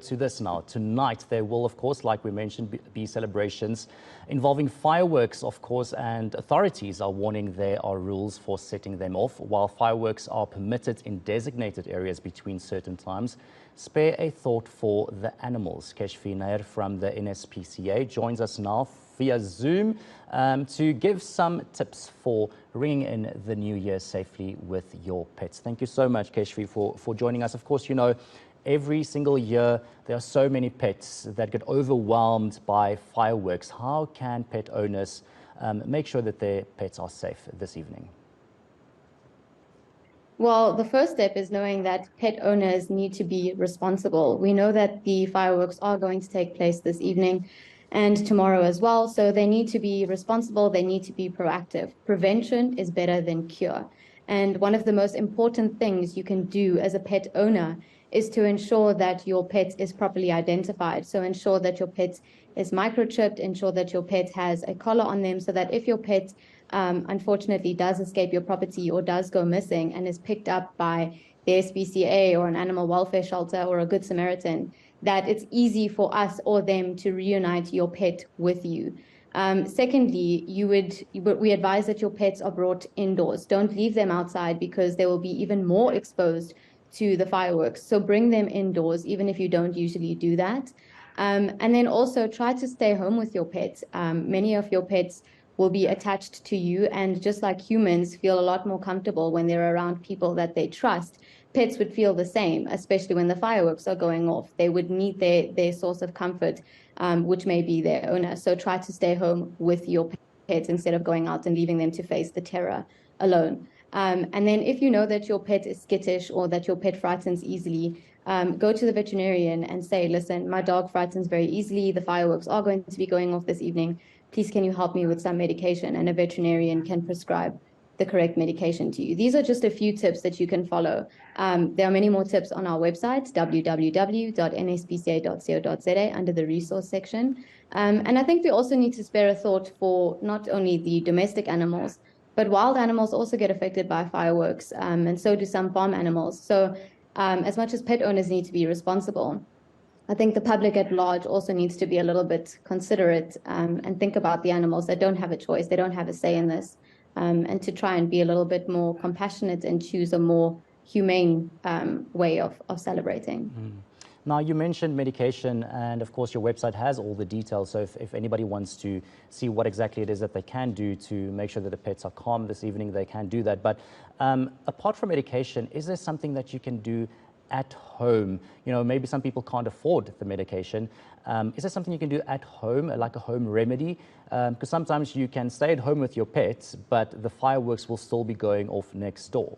To this now. Tonight, there will, of course, like we mentioned, be celebrations involving fireworks, of course, and authorities are warning there are rules for setting them off. While fireworks are permitted in designated areas between certain times, spare a thought for the animals. Keshvi Nair from the NSPCA joins us now via Zoom to give some tips for ringing in the new year safely with your pets. Thank you so much, Keshvi, for joining us. Of course, you know, every single year, there are so many pets that get overwhelmed by fireworks. How can pet owners make sure that their pets are safe this evening? Well, the first step is knowing that pet owners need to be responsible. We know that the fireworks are going to take place this evening and tomorrow as well. So they need to be responsible. They need to be proactive. Prevention is better than cure. And one of the most important things you can do as a pet owner is to ensure that your pet is properly identified. So ensure that your pet is microchipped, ensure that your pet has a collar on them so that if your pet unfortunately does escape your property or does go missing and is picked up by the NSPCA or an animal welfare shelter or a Good Samaritan, that it's easy for us or them to reunite your pet with you. Secondly, we advise that your pets are brought indoors. Don't leave them outside because they will be even more exposed to the fireworks. So bring them indoors, even if you don't usually do that. And then also try to stay home with your pets. Many of your pets will be attached to you, and just like humans feel a lot more comfortable when they're around people that they trust, pets would feel the same, especially when the fireworks are going off. They would need their source of comfort, which may be their owner. So try to stay home with your pets instead of going out and leaving them to face the terror alone. And then if you know that your pet is skittish or that your pet frightens easily, go to the veterinarian and say, listen, my dog frightens very easily. The fireworks are going to be going off this evening. Please, can you help me with some medication? And a veterinarian can prescribe the correct medication to you. These are just a few tips that you can follow. There are many more tips on our website, www.nspca.co.za, under the resource section. And I think we also need to spare a thought for not only the domestic animals, but wild animals also get affected by fireworks, and so do some farm animals. So as much as pet owners need to be responsible, I think the public at large also needs to be a little bit considerate and think about the animals that don't have a choice, they don't have a say in this, and to try and be a little bit more compassionate and choose a more humane way of celebrating. Now, you mentioned medication, and of course your website has all the details, so if anybody wants to see what exactly it is that they can do to make sure that the pets are calm this evening, they can do that. But apart from medication, is there something that you can do at home? You know, maybe some people can't afford the medication. Is there something you can do at home, like a home remedy? Because sometimes you can stay at home with your pets, but the fireworks will still be going off next door.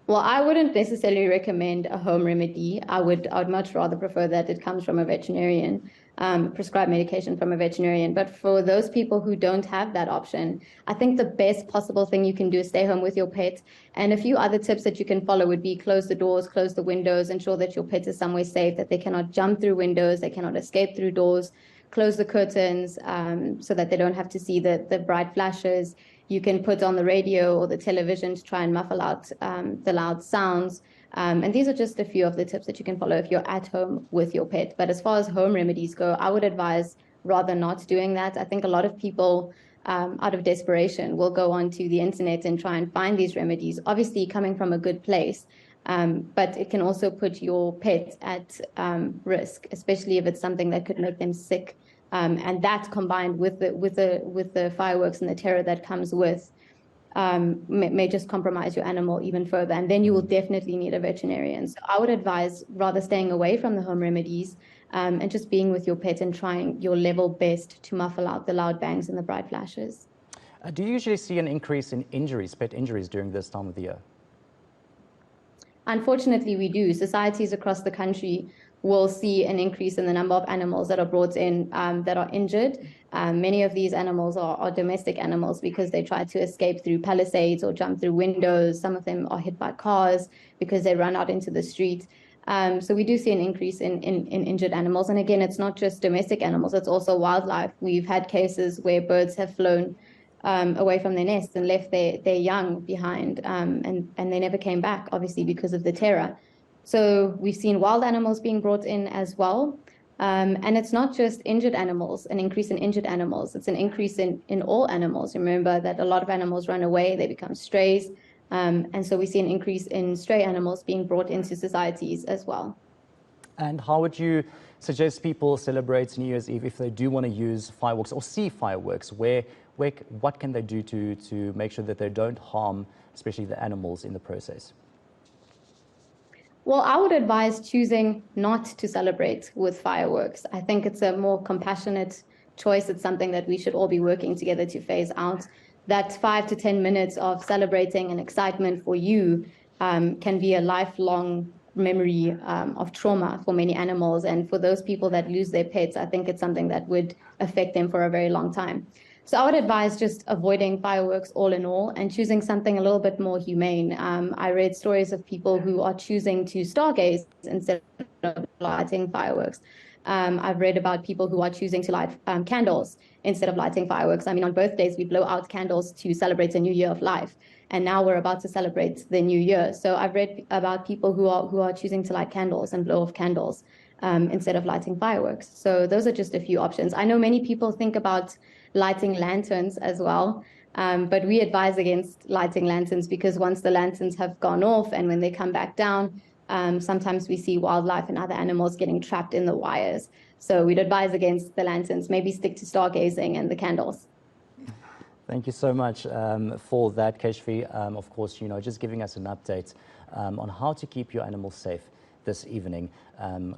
Well, I wouldn't necessarily recommend a home remedy. I would much rather prefer that it comes from a veterinarian, prescribed medication from a veterinarian. But for those people who don't have that option, I think the best possible thing you can do is stay home with your pet. And a few other tips that you can follow would be close the doors, close the windows, ensure that your pet is somewhere safe, that they cannot jump through windows, they cannot escape through doors, close the curtains so that they don't have to see the bright flashes. You can put on the radio or the television to try and muffle out the loud sounds. And these are just a few of the tips that you can follow if you're at home with your pet. But as far as home remedies go, I would advise rather not doing that. I think a lot of people, out of desperation, will go onto the internet and try and find these remedies, obviously coming from a good place. But it can also put your pet at risk, especially if it's something that could make them sick. And that combined with the fireworks and the terror that comes with may just compromise your animal even further. And then you will definitely need a veterinarian. So I would advise rather staying away from the home remedies and just being with your pet and trying your level best to muffle out the loud bangs and the bright flashes. Do you usually see an increase in injuries, pet injuries, during this time of the year? Unfortunately, we do. Societies across the country will see an increase in the number of animals that are brought in that are injured. Many of these animals are domestic animals because they try to escape through palisades or jump through windows. Some of them are hit by cars because they run out into the street. So we do see an increase in injured animals. And again, it's not just domestic animals, it's also wildlife. We've had cases where birds have flown away from their nests and left their young behind, and they never came back, obviously, because of the terror. So we've seen wild animals being brought in as well. And it's not just injured animals, an increase in injured animals. It's an increase in all animals. Remember that a lot of animals run away, they become strays. And so we see an increase in stray animals being brought into societies as well. And how would you suggest people celebrate New Year's Eve if they do want to use fireworks or see fireworks? What can they do to make sure that they don't harm, especially the animals in the process? Well, I would advise choosing not to celebrate with fireworks. I think it's a more compassionate choice. It's something that we should all be working together to phase out. That 5 to 10 minutes of celebrating and excitement for you can be a lifelong memory of trauma for many animals. And for those people that lose their pets, I think it's something that would affect them for a very long time. So I would advise just avoiding fireworks all in all and choosing something a little bit more humane. I read stories of people who are choosing to stargaze instead of lighting fireworks. I've read about people who are choosing to light candles instead of lighting fireworks. I mean, on birthdays, we blow out candles to celebrate a new year of life. And now we're about to celebrate the new year. So I've read about people who are choosing to light candles and blow off candles instead of lighting fireworks. So those are just a few options. I know many people think about lighting lanterns as well, but we advise against lighting lanterns because once the lanterns have gone off and when they come back down, sometimes we see wildlife and other animals getting trapped in the wires. So we'd advise against the lanterns, maybe stick to stargazing and the candles. Thank you so much for that, Keshvi. Of course, just giving us an update on how to keep your animals safe this evening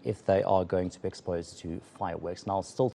if they are going to be exposed to fireworks. Now, still